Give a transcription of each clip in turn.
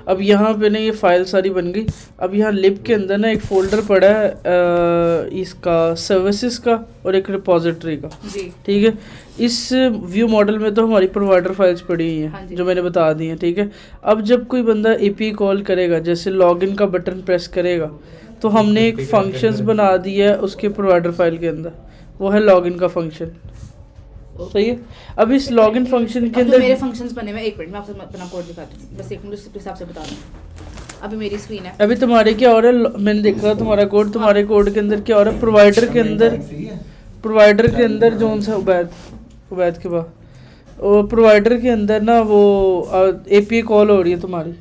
अब यहाँ पे ना ये फाइल सारी बन गई। अब यहाँ लिब के अंदर ना एक फोल्डर पड़ा है इसका सर्विसेज का और एक रिपोजिटरी का। ठीक है, इस व्यू मॉडल में तो हमारी प्रोवाइडर फाइल्स पड़ी हुई हैं। हाँ, जो मैंने बता दी हैं। ठीक है, अब जब कोई बंदा एपीआई कॉल करेगा, जैसे लॉगिन का बटन प्रेस करेगा, तो हमने एक फंक्शंस बना दिया है उसके प्रोवाइडर फाइल के अंदर, वो है लॉगिन का फंक्शन। सही है। अब इस लॉगिन फंक्शन के अंदर मेरे फंक्शंस बने हुए, एक मिनट मैं आपको अपना कोड दिखाती हूँ, बस एक मिनट उस हिसाब से बता दूँ। अभी मेरी स्क्रीन है, अभी तुम्हारे क्या हो रहा है, मैंने देखा तुम्हारा कोड, तुम्हारे कोड के अंदर क्या हो रहा है, प्रोवाइडर के अंदर जोन सा उबैद के बाद प्रोवाइडर के अंदर ना वो एपीआई कॉल हो रही है तुम्हारी।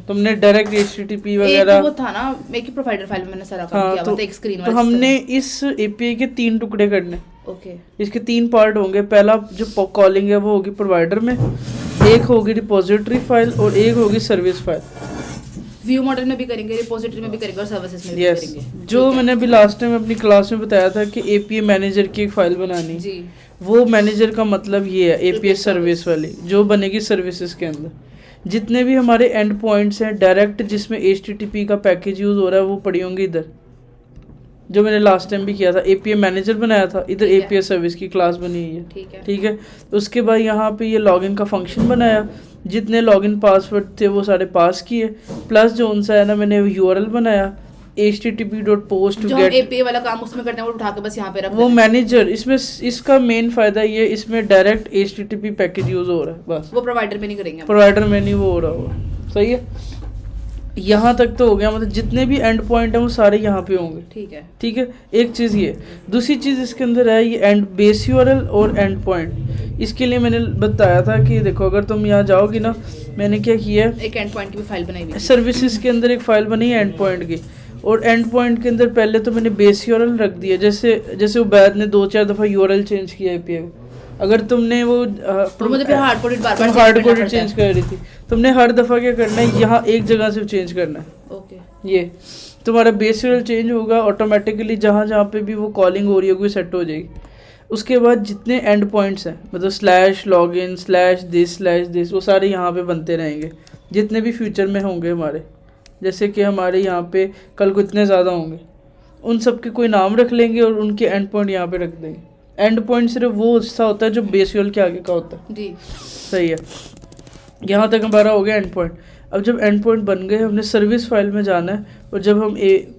तुमने डायरेक्ट एचटीटीपी वगैरह वो था ना, एक ही प्रोवाइडर फाइल में मैंने सारा काम किया, तो एक स्क्रीन वाला। तो हमने इस एपीआई के 3 टुकड़े करने। ओके, इसके 3 पार्ट होंगे। पहला जो कॉलिंग है वो होगी प्रोवाइडर में, एक होगी रिपोजिटरी फाइल और एक होगी सर्विस फाइल। व्यू मॉडल में भी करेंगे, रिपोजिटरी में भी करेंगे और सर्विसेज में भी करेंगे। जो मैंने अभी लास्ट टाइम अपनी क्लास में बताया था कि एपीआई मैनेजर की एक फाइल बनानी जी, वो मैनेजर का मतलब ये है एपीआई सर्विस वाली, जो बनेगी सर्विसेज के अंदर। जितने भी हमारे एंड पॉइंट्स हैं डायरेक्ट जिसमें HTTP का पैकेज यूज़ हो रहा है वो पड़ी होंगी इधर, जो मैंने लास्ट टाइम भी किया था। एपीआई मैनेजर बनाया था, इधर एपीआई सर्विस की क्लास बनी हुई है। ठीक है, उसके बाद यहाँ पे ये लॉगिन का फंक्शन बनाया, जितने लॉगिन पासवर्ड थे वो सारे पास किए, प्लस जो उनसा है ना मैंने यूआरएल बनाया http.post to get एपीआई वाला काम उसमें करते हैं, वो उठा के बस यहाँ पे रख वो मैनेजर। इसमें इसका मेन फायदा ये, इसमें डायरेक्ट HTTP पैकेज यूज हो रहा है, बस वो प्रोवाइडर में नहीं करेंगे, प्रोवाइडर में नहीं वो हो रहा होगा। सही है, यहाँ तक तो हो गया, मतलब जितने भी एंड पॉइंट हैं वो सारे यहाँ पे होंगे। ठीक है, एक चीज़ ये। दूसरी चीज़ इसके अंदर है ये एंड बेस यूआरएल और एंड पॉइंट। इसके लिए मैंने बताया था कि देखो अगर तुम यहाँ जाओगी ना, मैंने क्या किया है, एक एंड पॉइंट की भी फाइल बनाई हुई है, सर्विसेज के अंदर एक फाइल बनी है एंड पॉइंट की, और एंड पॉइंट के अंदर पहले तो मैंने बेस यूआरएल रख दिया। जैसे उबैद ने 2-4 दफ़ा यूआरएल चेंज किया एपीआई, अगर तुमने वो मुझे फिर हार्ड कोडेड चेंज कर रही थी, तुमने हर दफ़ा क्या करना है, यहाँ एक जगह से चेंज करना है। ओके, ये तुम्हारा बेस यूआरएल चेंज होगा ऑटोमेटिकली, जहाँ जहाँ पे भी वो कॉलिंग हो रही होगी सेट हो जाएगी। उसके बाद जितने एंड पॉइंट्स हैं, मतलब स्लैश लॉगिन स्लैश दिस वो सारे यहाँ पे बनते रहेंगे, जितने भी फ्यूचर में होंगे हमारे। जैसे कि हमारे यहाँ पे कल को इतने ज़्यादा होंगे, उन सब के कोई नाम रख लेंगे और उनके एंड पॉइंट यहाँ पे रख देंगे। एंड पॉइंट सिर्फ वो हिस्सा होता है जो बेस यूआरएल के आगे का होता है जी। सही है, यहाँ तक हमारा हो गया एंड पॉइंट। अब जब एंड पॉइंट बन गए, हमने सर्विस फाइल में जाना है, और जब हम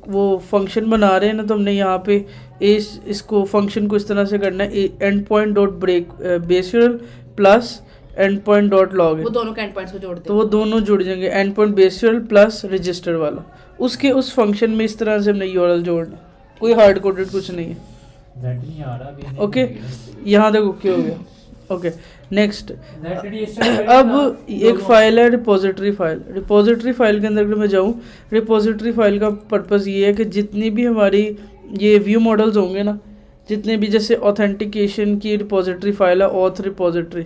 वो फंक्शन बना रहे हैं ना, तो हमने यहाँ पे इसको फंक्शन को इस तरह से करना है, end point dot break base URL plus end point dot log, वो दोनों के एंड पॉइंट्स को जोड़ते हैं, तो वो दोनों जुड़ जाएंगे। And point base URL plus register वाला, उसके उस फंक्शन में इस तरह से हमने यूआरएल जोड़ना, कोई हार्ड कोडेड कुछ नहीं है। ओके, यहाँ तक ओके हो गया। ओके, नेक्स्ट अब एक फाइल है रिपोजिटरी फाइल। रिपोजिटरी फाइल के अंदर अगर मैं जाऊँ, रिपोजिटरी फाइल का पर्पज़ ये है कि जितनी भी हमारी ये व्यू मॉडल्स होंगे ना, जितने भी, जैसे ऑथेंटिकेशन की रिपोजिटरी फाइल है ऑथ रिपोजिटरी,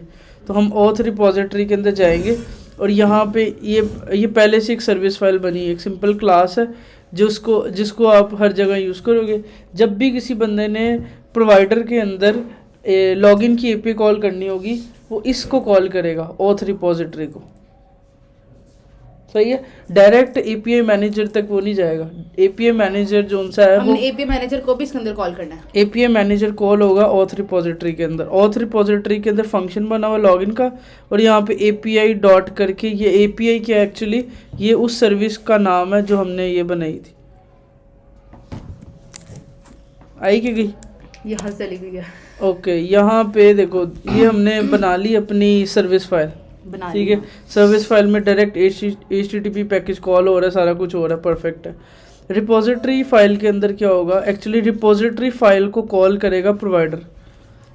तो हम ऑथ रिपोजिटरी के अंदर जाएंगे, और यहाँ पे ये पहले से एक सर्विस फाइल बनी है, एक सिंपल क्लास है जिसको आप हर जगह यूज़ करोगे। जब भी किसी बंदे ने प्रोवाइडर के अंदर लॉगिन की एपीआई कॉल करनी होगी, वो इसको कॉल करेगा, ऑथ रिपोजिटरी को। सही है, डायरेक्ट एपीआई मैनेजर तक वो नहीं जाएगा। एपीआई मैनेजर जो उनसा है, वो एपीआई मैनेजर को भी इसके अंदर कॉल करना है। एपीआई मैनेजर कॉल होगा ऑथ रिपोजिटरी के अंदर। ऑथ रिपोजिटरी के अंदर फंक्शन बना हुआ लॉगिन का, और यहाँ पे एपीआई डॉट करके, ये एपीआई क्या एक्चुअली ये उस सर्विस का नाम है जो हमने ये बनाई थी। आई कि गई? यहाँ चली गई है। ओके, यहाँ पे देखो, ये हमने बना ली अपनी सर्विस फाइल। ठीक है, सर्विस फाइल में डायरेक्ट HTTP पैकेज कॉल हो रहा है, सारा कुछ हो रहा है, परफेक्ट है। रिपोजिटरी फाइल के अंदर क्या होगा, एक्चुअली रिपोजिटरी फाइल को कॉल करेगा प्रोवाइडर।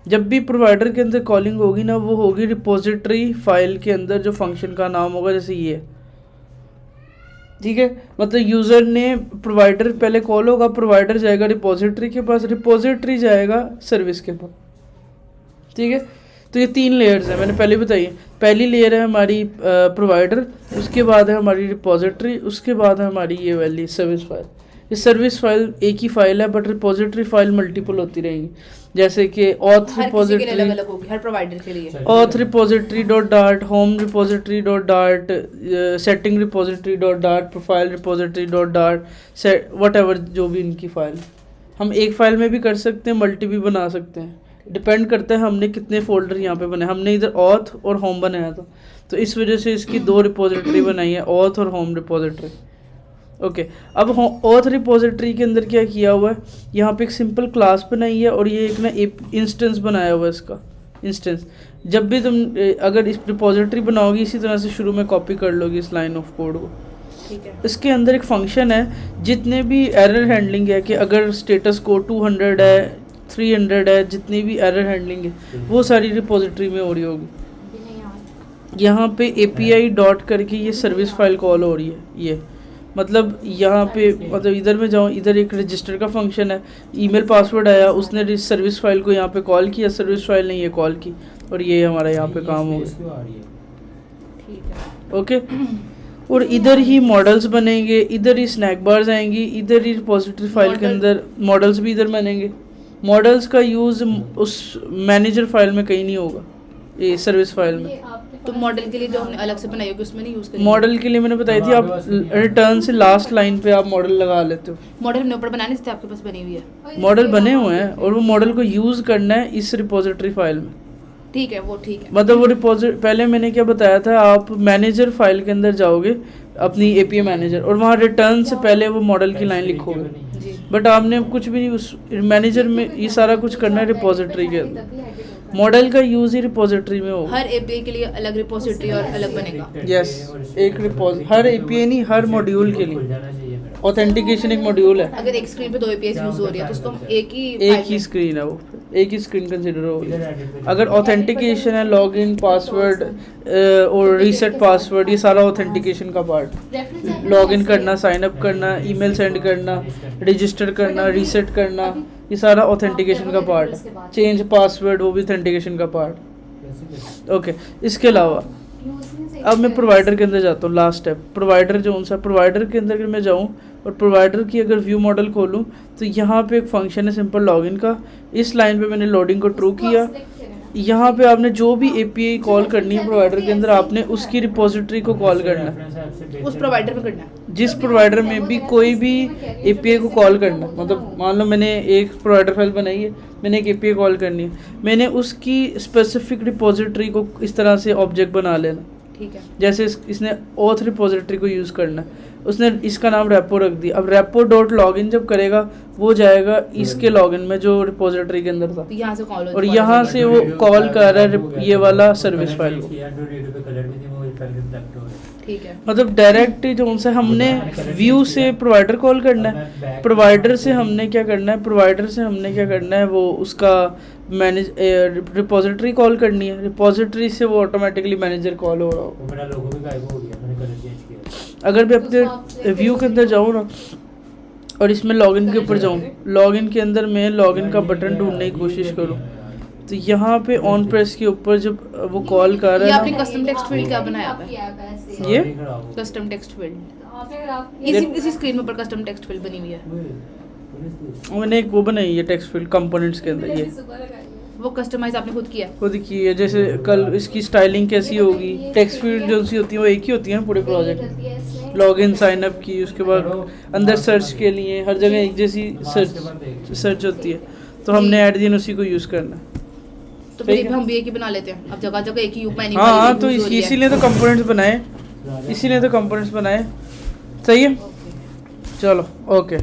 जब भी प्रोवाइडर के अंदर कॉलिंग होगी ना, वो होगी रिपोजिटरी फाइल के अंदर जो फंक्शन का नाम होगा, जैसे ये। ठीक है, मतलब यूज़र ने प्रोवाइडर पहले कॉल होगा, प्रोवाइडर जाएगा रिपोजिटरी के पास, रिपोजिटरी जाएगा सर्विस के पास। ठीक है, तो ये 3 लेयर्स हैं, मैंने पहले बताई। पहली लेयर है हमारी प्रोवाइडर, उसके बाद है हमारी रिपोजिटरी, उसके बाद है हमारी ये वाली सर्विस फाइल। ये सर्विस फाइल एक ही फाइल है, बट रिपोजिटरी फाइल मल्टीपल होती रहेंगी। जैसे कि ऑथ हर किसी के लिए अलग रिपोजिटरी, अलग होगी, हर प्रोवाइडर के लिए। Auth repository dot dart, home repository dot dart, setting repository dot dart, profile repository dot dart, what ever जो भी इनकी फाइल। हम एक फाइल में भी कर सकते हैं, मल्टी भी बना सकते हैं, डिपेंड करता है हमने कितने फोल्डर यहाँ पे बनाए। हमने इधर ऑथ और होम बनाया था, तो इस वजह से इसकी दो रिपोजिटरी बनाई है, ऑथ और होम रिपोजिटरी। ओके, अब ऑथ रिपोजिटरी के अंदर क्या किया हुआ है, यहाँ पे एक सिंपल क्लास बनाई है और ये एक ना इंस्टेंस बनाया हुआ है इसका इंस्टेंस। जब भी तुम अगर इस रिपोजिटरी बनाओगी इसी तरह से शुरू में कॉपी कर लोगी इस लाइन ऑफ कोड को। ठीक है। इसके अंदर एक फंक्शन है, जितने भी एरर हैंडलिंग है कि अगर स्टेटस कोड 200 है, 300 है, जितनी भी एरर हैंडलिंग है वो सारी रिपोजिटरी में हो रही होगी। यहाँ पे API डॉट करके ये सर्विस फाइल कॉल हो रही है। ये मतलब यहाँ पे मतलब इधर में जाऊँ, इधर एक रजिस्टर का फंक्शन है, ईमेल पासवर्ड आया, उसने सर्विस फाइल को यहाँ पे कॉल किया, सर्विस फाइल ने ये कॉल की और ये हमारा यहाँ पे काम हो गया। ठीक है। ओके, और इधर ही मॉडल्स बनेंगे, इधर ही स्नैक बार्स आएंगी, इधर ही रिपोजिटरी फाइल के अंदर मॉडल्स भी इधर बनेंगे। मॉडल्स का यूज़ उस मैनेजर फाइल में कहीं नहीं होगा, ये सर्विस फाइल में। तो मॉडल के लिए जो हमने अलग से बनाई होगी उसमें नहीं यूज करेंगे। मॉडल के लिए मैंने बताई थी, आप रिटर्न से लास्ट लाइन पे आप मॉडल लगा लेते हो। मॉडल हमने ऊपर बनाने से आपके पास बनी हुई है। मॉडल बने हुए हैं और वो मॉडल को यूज़ करना है इस रिपोजिटरी फाइल में। ठीक है, वो ठीक है। मतलब वो रिपोजिट पहले मैंने क्या बताया था, आप मैनेजर फाइल के अंदर जाओगे अपनी API मैनेजर और वहाँ रिटर्न से पहले वो मॉडल की लाइन लिखोगे, जी। बट आपने कुछ भी नहीं, उस मैनेजर में ये सारा कुछ करना है रिपोजिटरी के अंदर। मॉडल का यूज़ ही रिपोजिटरी में होगा। हर API के लिए अलग रिपोजिटरी और अलग बनेगा। यस, एक हर API नहीं, हर मॉड्यूल के लिए ऑथेंटिकेशन एक मॉड्यूल है। अगर एक स्क्रीन पे दो APIs यूज हो रही है तो उसको हम एक ही स्क्रीन है, वो एक ही स्क्रीन कंसिडर होगी। अगर ऑथेंटिकेशन है, लॉगिन, पासवर्ड और रीसेट पासवर्ड, ये सारा ऑथेंटिकेशन का पार्ट। लॉगिन करना, साइन अप करना, ईमेल सेंड करना, रजिस्टर करना, रीसेट करना, ये सारा ऑथेंटिकेशन का पार्ट है। चेंज पासवर्ड, वो भी ऑथेंटिकेशन का पार्ट। ओके, इसके अलावा अब मैं प्रोवाइडर के अंदर जाता हूँ। लास्ट स्टेप प्रोवाइडर जो उनसा प्रोवाइडर के अंदर अगर मैं जाऊँ और प्रोवाइडर की अगर व्यू मॉडल खोलूँ तो यहाँ पे एक फंक्शन है सिंपल लॉगिन का। इस लाइन पे मैंने लोडिंग को ट्रू किया। यहाँ पे आपने जो भी API कॉल करनी है प्रोवाइडर के अंदर, आपने उसकी रिपोजिटरी को कॉल करना है। उस प्रोवाइडर में करना है। जिस प्रोवाइडर में भी कोई भी API को कॉल करना है, मतलब मान लो मैंने एक प्रोवाइडर फाइल बनाई है, मैंने एक API कॉल करनी है, मैंने उसकी स्पेसिफिक रिपोजिटरी को इस तरह से ऑब्जेक्ट बना लेना। ठीक है। जैसे इसने ऑथ रिपोजिटरी को यूज़ करना है, उसने इसका नाम रेपो रख दिया। अब रेपो डॉट लॉगिन जब करेगा वो जाएगा इसके लॉगिन में जो रिपोजिटरी के अंदर था, तो यहाँ से कॉल और यहाँ से वो कॉल कर रहा है ये वाला सर्विस फाइल को। ठीक है। मतलब डायरेक्ट जो से हमने व्यू से प्रोवाइडर कॉल करना है, प्रोवाइडर से हमने क्या करना है, वो उसका मैनेज रिपोजिटरी कॉल करनी है, रिपोजिटरी से वो ऑटोमेटिकली मैनेजर कॉल हो रहा हो। मेरा लोगो भी गायब हो गया, मैंने कलर चेंज किया। अगर मैं अपने व्यू के अंदर जाऊँ ना और इसमें लॉगिन के ऊपर जाऊँ, लॉगिन के अंदर मैं लॉगिन का बटन ढूंढने की कोशिश करूँ तो यहाँ पे ऑन प्रेस के ऊपर जब वो कॉल कर ये रहा आपने है कस्टम टेक्स्ट फील्ड क्या बनाया है? ये कस्टम टेक्स्ट फील्ड इसी स्क्रीन में ऊपर कस्टम टेक्स्ट फील्ड बनी हुई है। मैंने एक वो बनाई है टेक्स्ट फील्ड कंपोनेंट्स के अंदर, ये वो कस्टमाइज आपने खुद किया? खुद की है। जैसे कल इसकी स्टाइलिंग कैसी होगी, टेक्स्ट फील्ड जो सी होती है वो एक ही होती है पूरे प्रोजेक्ट में। लॉगिन साइन अप की, उसके बाद अंदर सर्च के लिए हर जगह एक जैसी सर्च होती है, तो हमने ऐड दिन उसी को यूज़ करना है। तो फिर हम भी एक ही बना लेते हैं, अब जगह जगह एक ही यूज हाँ, तो इसीलिए तो कंपोनेंट्स बनाए, सही है। चलो, ओके।